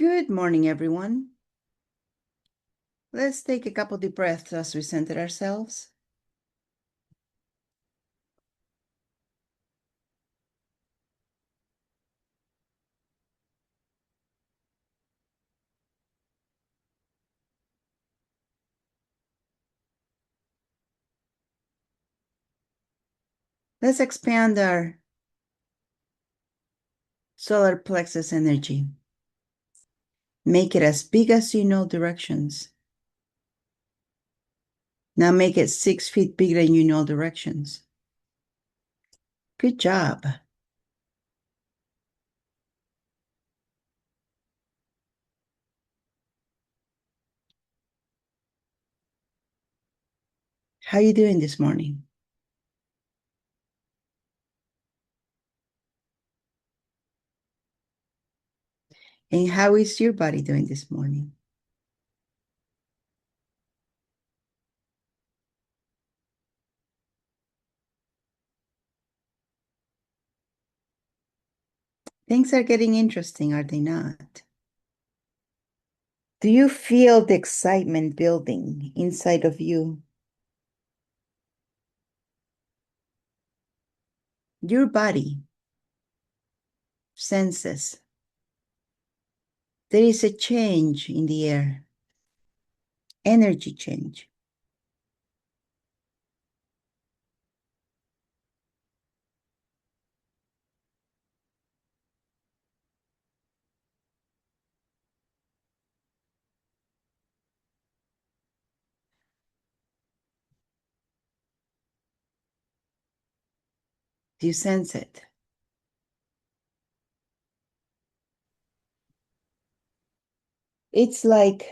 Good morning, everyone. Let's take a couple deep breaths as we center ourselves. Let's expand our solar plexus energy. Make it as big as you know directions. Now make it 6 feet bigger than you know directions. Good job. How you doing this morning? And how is your body doing this morning? Things are getting interesting, are they not? Do you feel the excitement building inside of you? Your body senses there is a change in the air, energy change. Do you sense it? It's like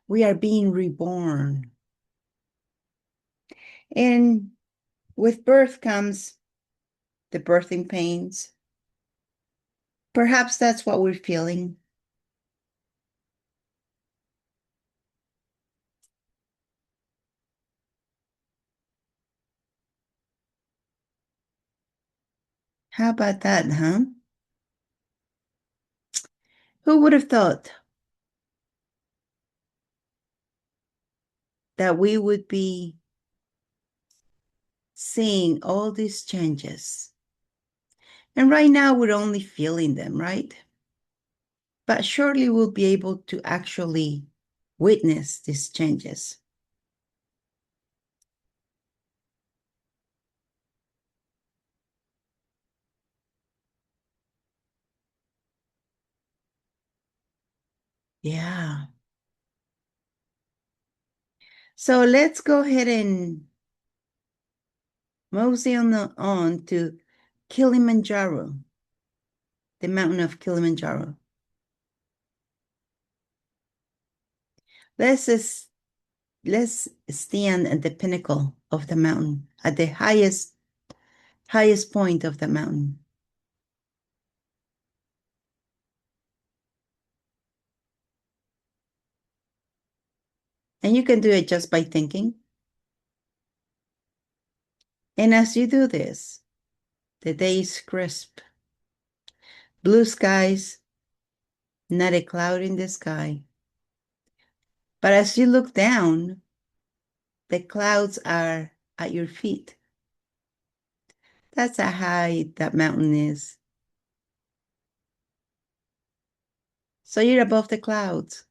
we are being reborn. And with birth comes the birthing pains. Perhaps that's what we're feeling. How about that, huh? Who would have thought that we would be seeing all these changes? And right now we're only feeling them, right? But surely we'll be able to actually witness these changes. Yeah. So let's go ahead and mosey on to Kilimanjaro, the mountain of Kilimanjaro. Let's stand at the pinnacle of the mountain, at the highest point of the mountain. And you can do it just by thinking. And as you do this, the day is crisp. Blue skies, not a cloud in the sky. But as you look down, the clouds are at your feet. That's how high that mountain is. So you're above the clouds.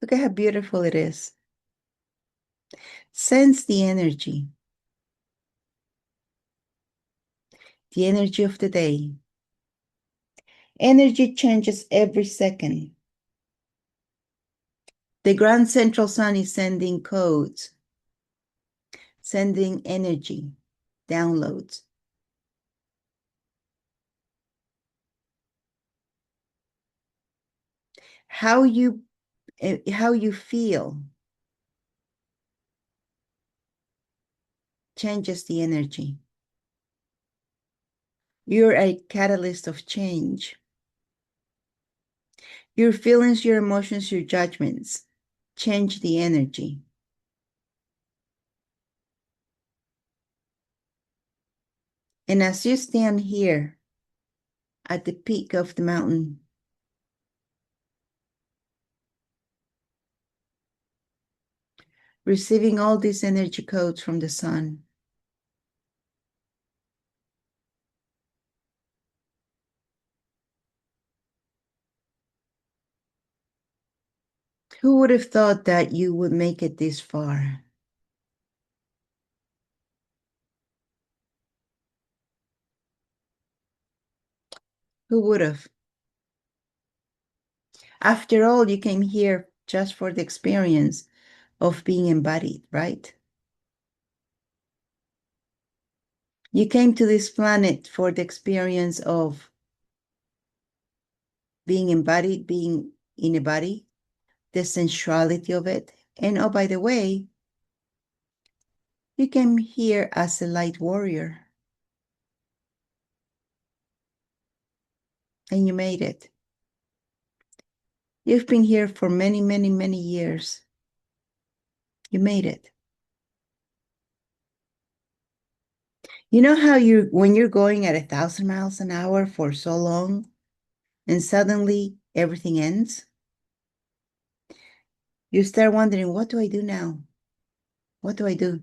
Look at how beautiful it is. Sense the energy of the day. Energy changes every second. The Grand Central Sun is sending codes, sending energy, downloads. How you feel changes the energy. You're a catalyst of change. Your feelings, your emotions, your judgments change the energy. And as you stand here at the peak of the mountain, receiving all these energy codes from the sun, who would have thought that you would make it this far? Who would have? After all, you came here just for the experience of being embodied, right? You came to this planet for the experience of being embodied, being in a body, the sensuality of it. And oh, by the way, you came here as a light warrior and you made it. You've been here for many, many, many years. You made it. You know how when you're going at 1,000 miles an hour for so long and suddenly everything ends? You start wondering, what do I do now? What do I do?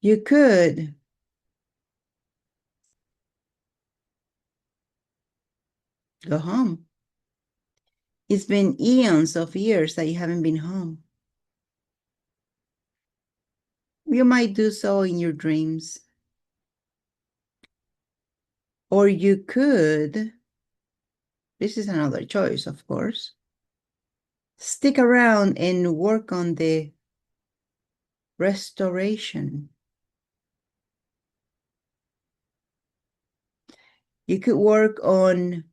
You could go home. It's been eons of years that you haven't been home. You might do so in your dreams. Or you could, this is another choice, of course, stick around and work on the restoration. You could work on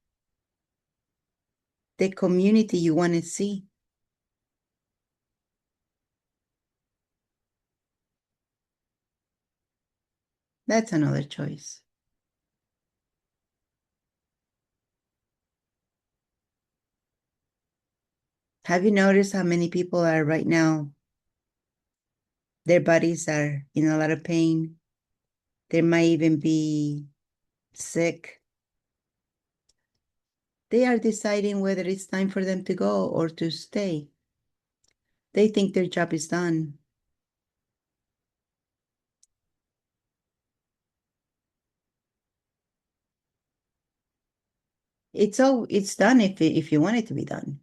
the community you want to see. That's another choice. Have you noticed how many people are right now? Their bodies are in a lot of pain. They might even be sick. They are deciding whether it's time for them to go or to stay. They think their job is done. It's done if you want it to be done.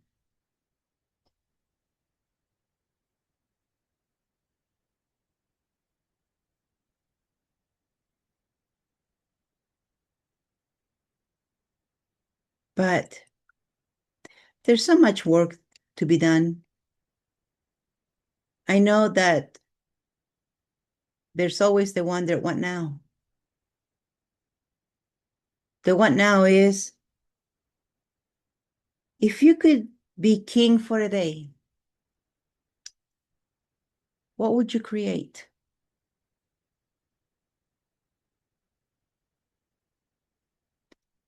But there's so much work to be done. I know that there's always the wonder, what now? The what now is, if you could be king for a day, what would you create?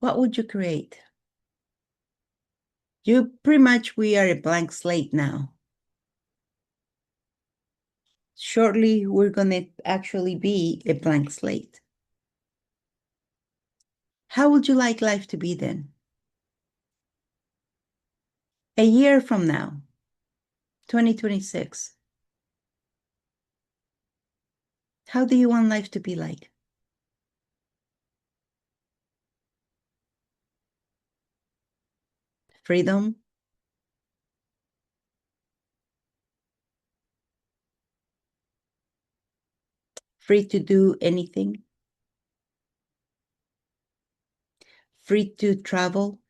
What would you create? We are a blank slate now. Shortly, we're going to actually be a blank slate. How would you like life to be then? A year from now, 2026, how do you want life to be like? Freedom, free to do anything, free to travel,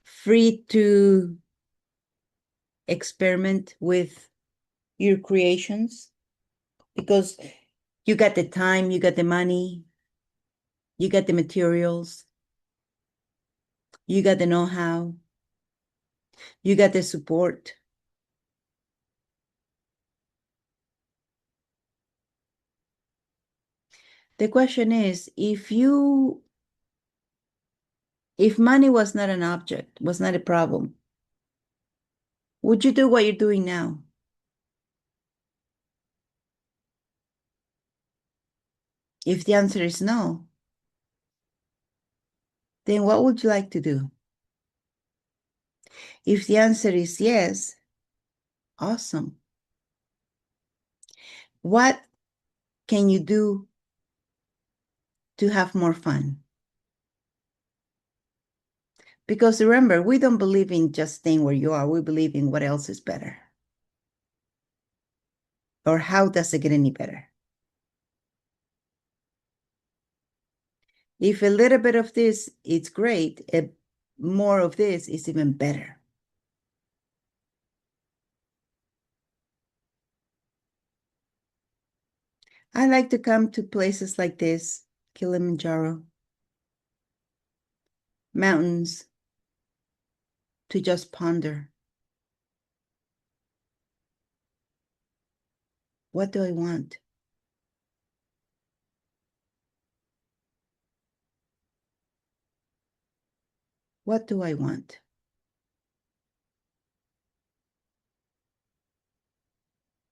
free to experiment with your creations because you got the time, you got the money, you got the materials, you got the know-how, you got the support. The question is, if you If money was not an object, was not a problem, would you do what you're doing now? If the answer is no, then what would you like to do? If the answer is yes, awesome. What can you do to have more fun? Because remember, we don't believe in just staying where you are. We believe in what else is better. Or how does it get any better? If a little bit of this is great, more of this is even better. I like to come to places like this, Kilimanjaro, mountains, to just ponder. What do I want? What do I want?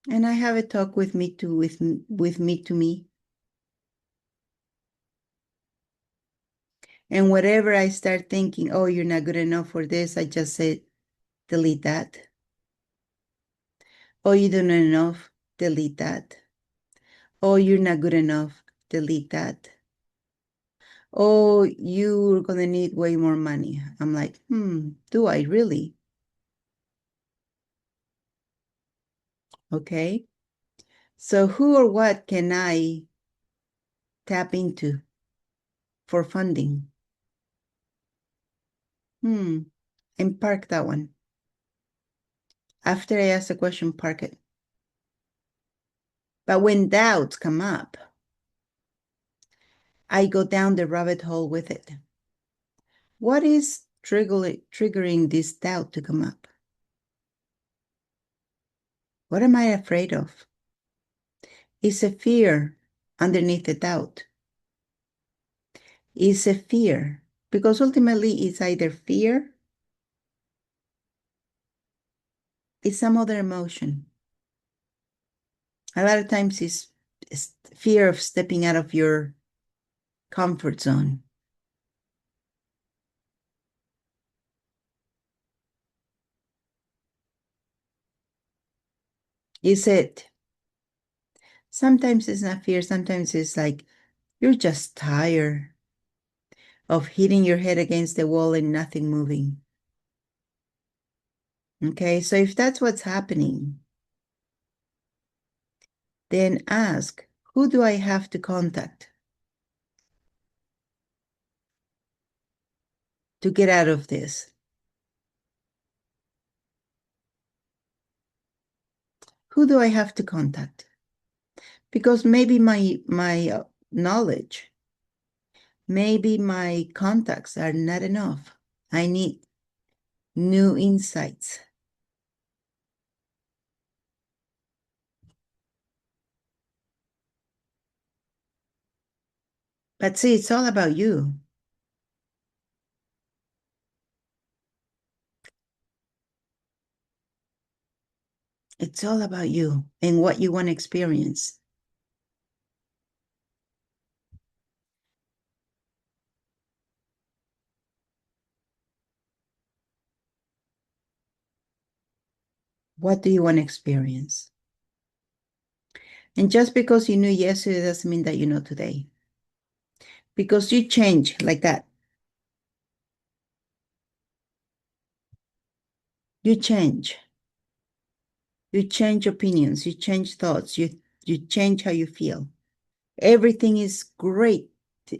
And I have a talk with me to with me to me. And whatever I start thinking, oh, you're not good enough for this, I just say, delete that. Oh, you don't know enough, delete that. Oh, you're not good enough, delete that. Oh, you're gonna need way more money. I'm like, do I really? Okay. So who or what can I tap into for funding? And park that one. After I ask the question, park it. But when doubts come up, I go down the rabbit hole with it. What is triggering this doubt to come up? What am I afraid of? Is a fear underneath the doubt? Is a fear? Because ultimately it's either fear, it's some other emotion. A lot of times it's fear of stepping out of your comfort zone. Is it? Sometimes it's not fear, sometimes it's like you're just tired of hitting your head against the wall and nothing moving. Okay, so if that's what's happening, then ask, who do I have to contact to get out of this? Who do I have to contact? Because maybe my knowledge, maybe my contacts are not enough. I need new insights. But see, it's all about you. It's all about you and what you want to experience. What do you want to experience? And just because you knew yesterday doesn't mean that you know today. Because you change like that. You change. You change opinions. You change thoughts. You change how you feel. Everything is great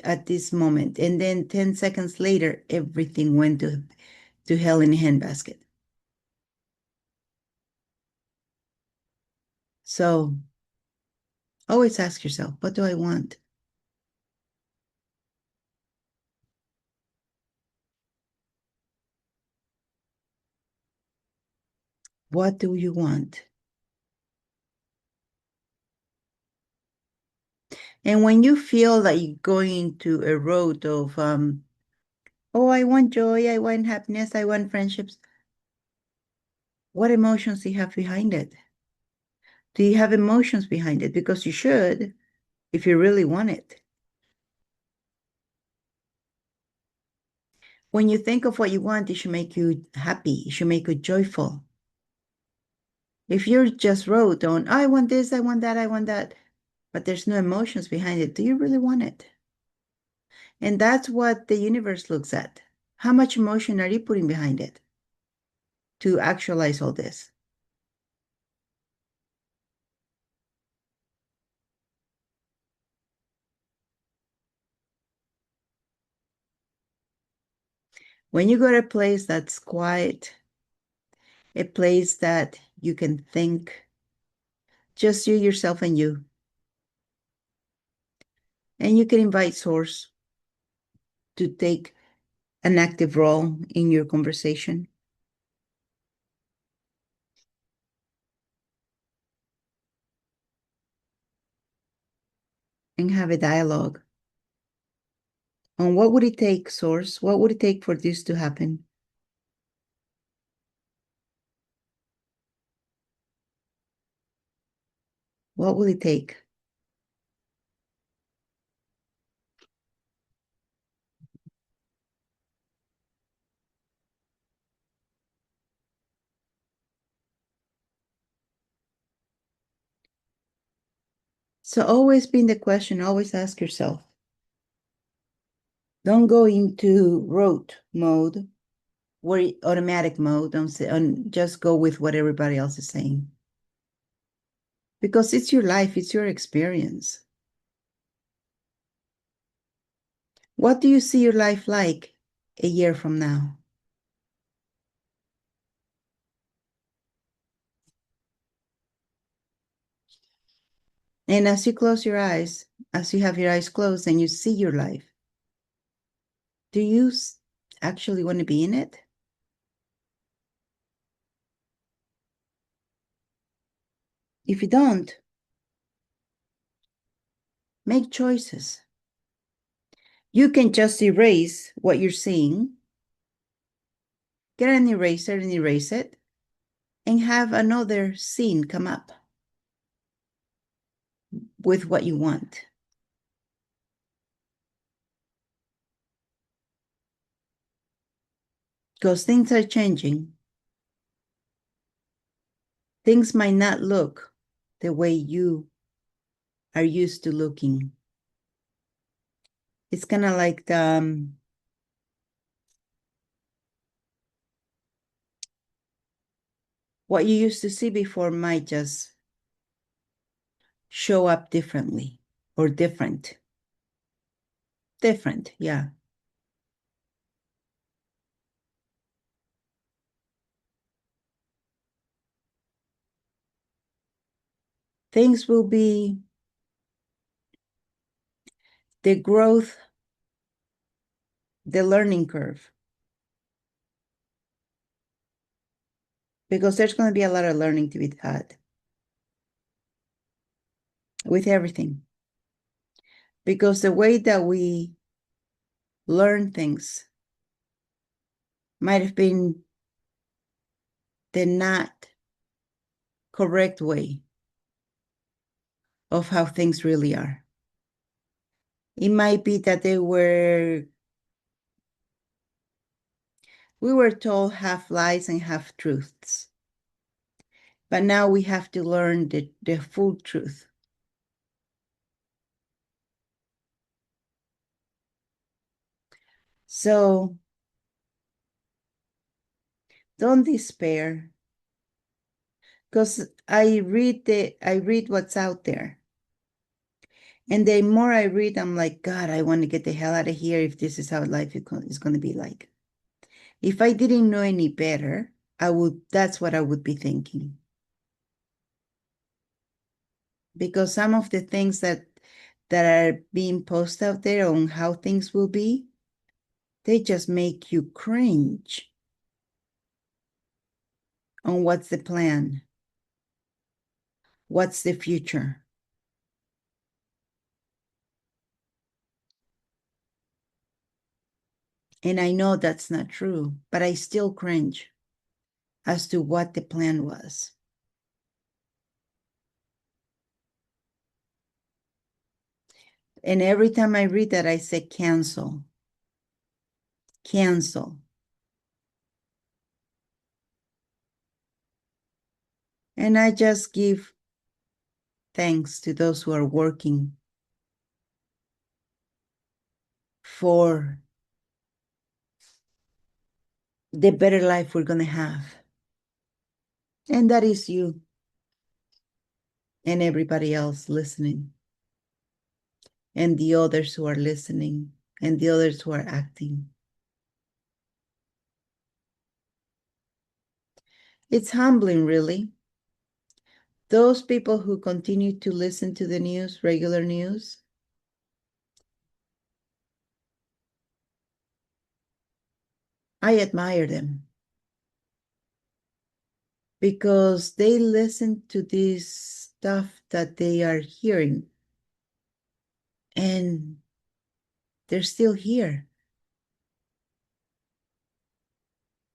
at this moment. And then 10 seconds later, everything went to hell in a handbasket. So always ask yourself, what do I want? What do you want? And when you feel that you're going into a road of Oh, I want joy, I want happiness, I want friendships. What emotions do you have behind it? Do you have emotions behind it? Because you should, if you really want it. When you think of what you want, it should make you happy. It should make you joyful. If you're just wrote on, I want this, I want that, I want that, but there's no emotions behind it, do you really want it? And that's what the universe looks at. How much emotion are you putting behind it to actualize all this? When you go to a place that's quiet, a place that you can think, just you, yourself, and you, and you can invite Source to take an active role in your conversation and have a dialogue on what would it take, Source? What would it take for this to happen? What will it take? So always been the question, always ask yourself. Don't go into rote mode or automatic mode. Don't say, just go with what everybody else is saying. Because it's your life, it's your experience. What do you see your life like a year from now? And as you close your eyes, as you have your eyes closed and you see your life, do you actually want to be in it? If you don't, make choices. You can just erase what you're seeing, get an eraser and erase it, and have another scene come up with what you want. Because things are changing. Things might not look the way you are used to looking. It's kind of like what you used to see before might just show up differently or different. Different, yeah. Things will be the growth, the learning curve, because there's going to be a lot of learning to be had with everything. Because the way that we learn things might have been the not correct way of how things really are. It might be that we were told half lies and half truths. But now we have to learn the full truth. So don't despair, because I read what's out there. And the more I read, I'm like, God, I want to get the hell out of here if this is how life is going to be like. If I didn't know any better, that's what I would be thinking. Because some of the things that are being posted out there on how things will be, they just make you cringe on what's the plan, what's the future. And I know that's not true, but I still cringe as to what the plan was. And every time I read that, I say cancel, cancel. And I just give thanks to those who are working for the better life we're going to have. And that is you and everybody else listening, and the others who are listening, and the others who are acting. It's humbling, really. Those people who continue to listen to the news, regular news, I admire them because they listen to this stuff that they are hearing and they're still here.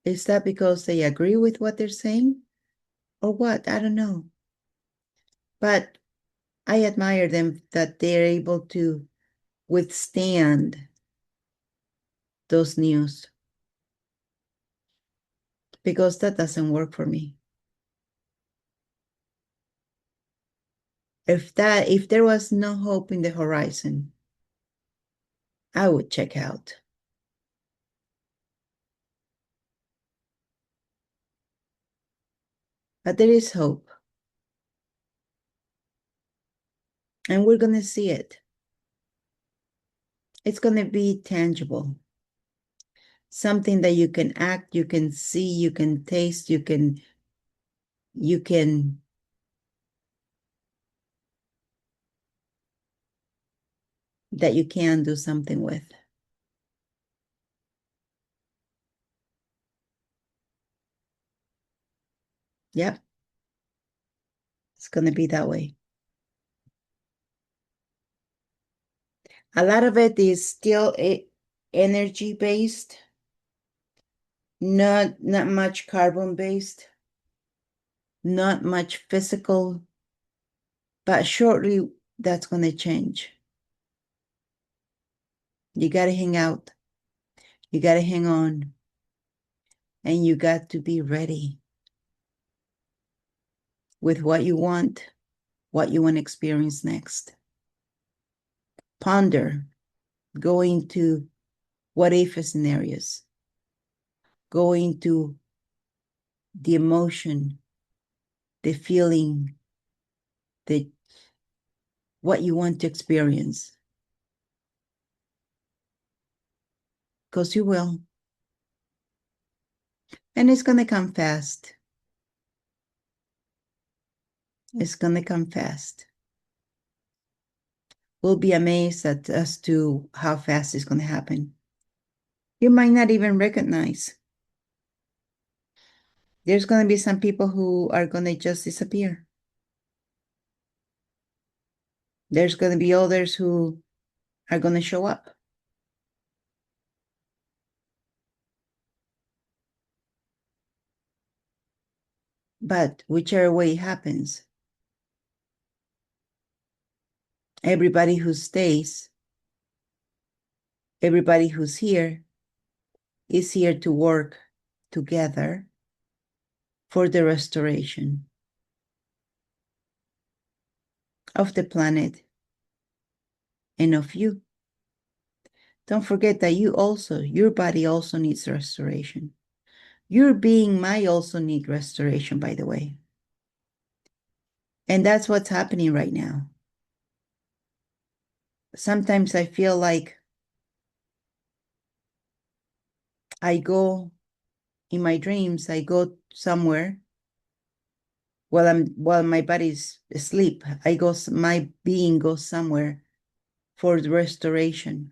Is that because they agree with what they're saying or what? I don't know. But I admire them that they're able to withstand those news because that doesn't work for me. If there was no hope in the horizon, I would check out. But there is hope. And we're going to see it. It's going to be tangible. Something that you can act, you can see, you can taste, you can that you can do something with. Yep. It's going to be that way. A lot of it is still energy based, not much carbon based, not much physical, but shortly that's going to change. You got to hang out. You got to hang on. And you got to be ready with what you want to experience next. Ponder, go into what if scenarios, go into the emotion, the feeling, what you want to experience. Because you will. And it's going to come fast. It's going to come fast. We'll be amazed as to how fast it's going to happen. You might not even recognize. There's going to be some people who are going to just disappear. There's going to be others who are going to show up. But whichever way it happens, everybody who stays, everybody who's here is here to work together for the restoration of the planet and of you. Don't forget that your body also needs restoration. Your being might also need restoration, by the way. And that's what's happening right now. Sometimes I feel like I go in my dreams, I go somewhere while my body's asleep. My being goes somewhere for the restoration.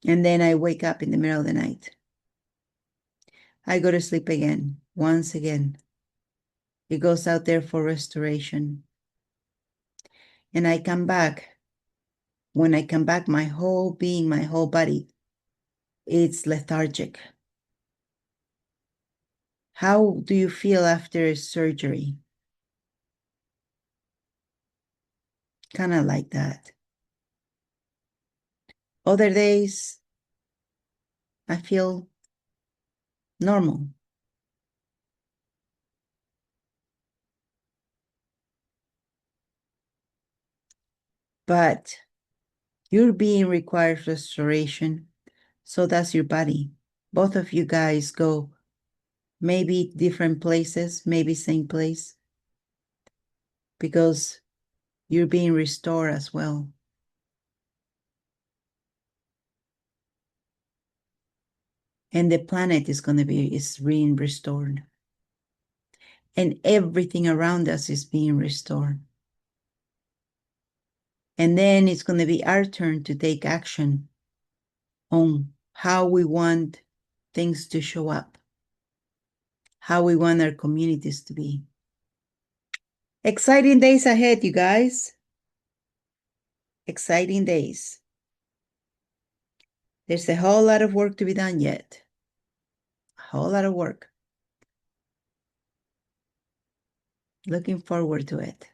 And then I wake up in the middle of the night. I go to sleep again, once again. It goes out there for restoration. And I come back When I come back, my whole being, my whole body, it's lethargic. How do you feel after surgery? Kind of like that. Other days, I feel normal. But you're being required restoration, so does your body. Both of you guys go maybe different places, maybe same place, because you're being restored as well. And the planet is being restored. And everything around us is being restored. And then it's going to be our turn to take action on how we want things to show up, how we want our communities to be. Exciting days ahead, you guys. Exciting days. There's a whole lot of work to be done yet. A whole lot of work. Looking forward to it.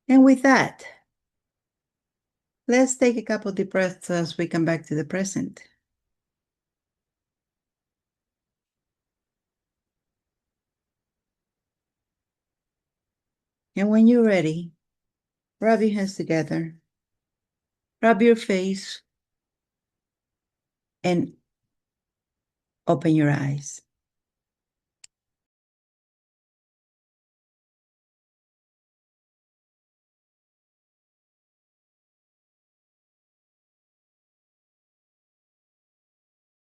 And with that, let's take a couple deep breaths as we come back to the present. And when you're ready, rub your hands together, rub your face, and open your eyes.